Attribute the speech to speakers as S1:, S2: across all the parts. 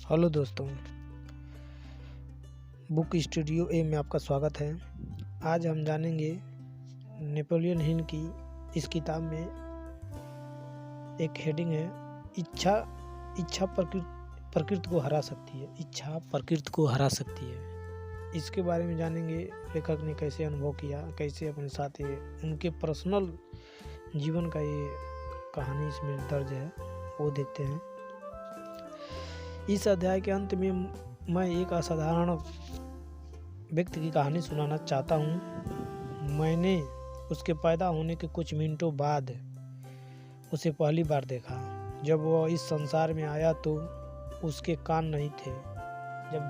S1: Hello दोस्तों, book studio ए में आपका स्वागत है। आज हम जानेंगे नेपोलियन हिल की इस किताब में एक हेडिंग है, इच्छा प्रकृति को हरा सकती है। इच्छा प्रकृति को हरा सकती है। इसके बारे में जानेंगे, लेखक ने कैसे अनुभव किया, कैसे अपने साथ ये उनके पर्सनल जीवन का ये कहानी इसमें दर्ज है, वो देखते हैं। इस अध्याय के अंत में मैं एक असाधारण व्यक्ति की कहानी सुनाना चाहता हूँ। मैंने उसके पैदा होने के कुछ मिनटों बाद उसे पहली बार देखा। जब वह इस संसार में आया तो उसके कान नहीं थे। जब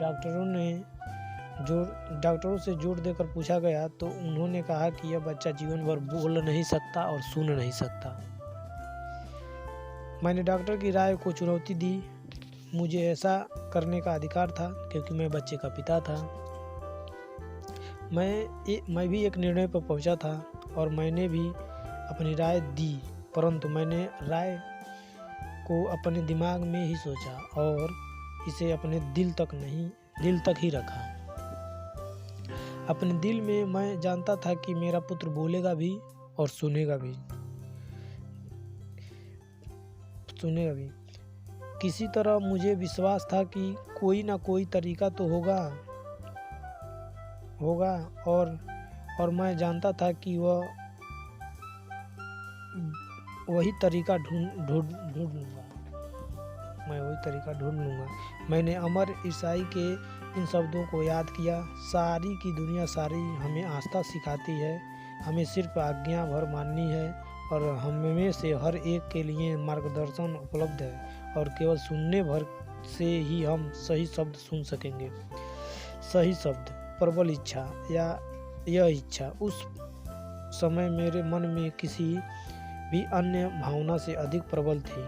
S1: डॉक्टरों से जोर देकर पूछा गया तो उन्होंने कहा कि यह बच्चा जीवन भर बोल नहीं सकता और सुन नहीं सकता। मैंने डॉक्टर की राय को चुनौती दी। मुझे ऐसा करने का अधिकार था क्योंकि मैं बच्चे का पिता था। मैं भी एक निर्णय पर पहुंचा था और मैंने भी अपनी राय दी, परंतु मैंने राय को अपने दिमाग में ही सोचा और इसे अपने दिल तक ही रखा। अपने दिल में मैं जानता था कि मेरा पुत्र बोलेगा भी और सुनेगा भी। किसी तरह मुझे विश्वास था कि कोई ना कोई तरीका तो होगा और मैं जानता था कि वही तरीका ढूंढ लूँगा। मैंने अमर ईसाई के इन शब्दों को याद किया। सारी की दुनिया सारी हमें आस्था सिखाती है, हमें सिर्फ आज्ञा भर माननी है और हमें से हर एक के लिए मार्गदर्शन उपलब्ध है और केवल सुनने भर से ही हम सही शब्द सुन सकेंगे। सही शब्द, प्रबल इच्छा या यह इच्छा उस समय मेरे मन में किसी भी अन्य भावना से अधिक प्रबल थी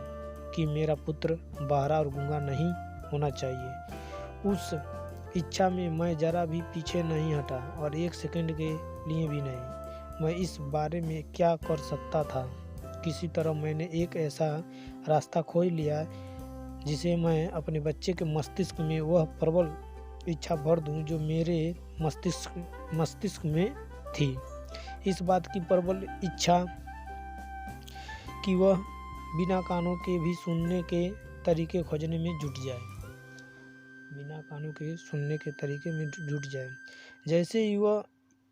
S1: कि मेरा पुत्र बहरा और गूंगा नहीं होना चाहिए। उस इच्छा में मैं जरा भी पीछे नहीं हटा और एक सेकंड के लिए भी नहीं। मैं इस बारे में क्या कर सकता था? किसी तरह मैंने एक ऐसा रास्ता खोज लिया जिसे मैं अपने बच्चे के मस्तिष्क में वह प्रबल इच्छा भर दूं जो मेरे मस्तिष्क में थी। इस बात की प्रबल इच्छा कि वह बिना कानों के भी सुनने के तरीके खोजने में जुट जाए। जैसे ही वह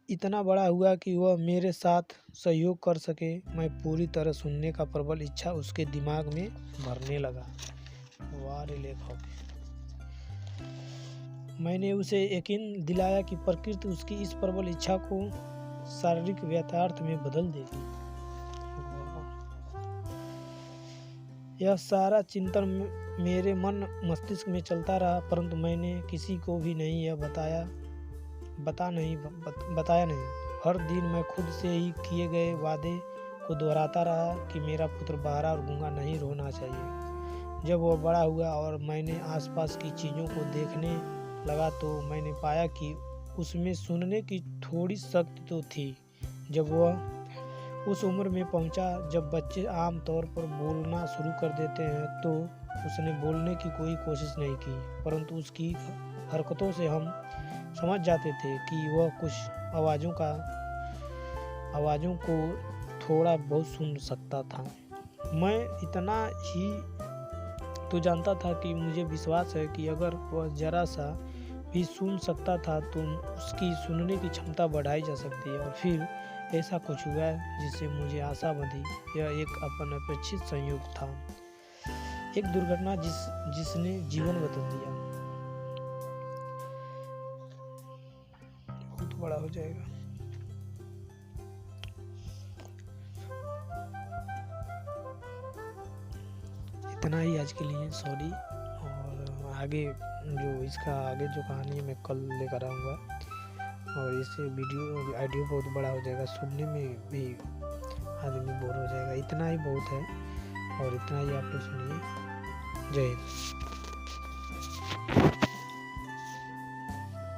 S1: इतना बड़ा हुआ कि वह मेरे साथ सहयोग कर सके, मैं पूरी तरह सुनने का प्रबल इच्छा उसके दिमाग में भरने लगा। वाह रे लेखक! मैंने उसे यकीन दिलाया कि प्रकृति उसकी इस प्रबल इच्छा को शारीरिक यथार्थ में बदल देगी। यह सारा चिंतन मेरे मन मस्तिष्क में चलता रहा, परंतु मैंने किसी को भी नहीं यह बताया नहीं। हर दिन मैं खुद से ही किए गए वादे को दोहराता रहा कि मेरा पुत्र बहरा और गूंगा नहीं होना चाहिए। जब वह बड़ा हुआ और मैंने आसपास की चीज़ों को देखने लगा तो मैंने पाया कि उसमें सुनने की थोड़ी शक्ति तो थी। जब वह उस उम्र में पहुंचा जब बच्चे आम तौर पर बोलना शुरू कर देते हैं तो उसने बोलने की कोई कोशिश नहीं की, परंतु उसकी हरकतों से हम समझ जाते थे कि वह कुछ आवाज़ों को थोड़ा बहुत सुन सकता था। मैं इतना ही तो जानता था कि मुझे विश्वास है कि अगर वह जरा सा भी सुन सकता था तो उसकी सुनने की क्षमता बढ़ाई जा सकती है। और फिर ऐसा कुछ हुआ जिससे मुझे आशा बंधी। यह एक अनपेक्षित संयोग था, एक दुर्घटना जिसने जीवन बदल दिया। बहुत बड़ा हो जाएगा। इतना ही आज के लिए, सॉरी। और आगे जो कहानी है मैं कल लेकर आऊँगा और इससे ऑडियो बहुत बड़ा हो जाएगा, सुनने में भी आदमी बोर हो जाएगा। इतना ही बहुत है और इतना ही आप लोग सुनिए। जय हिंद।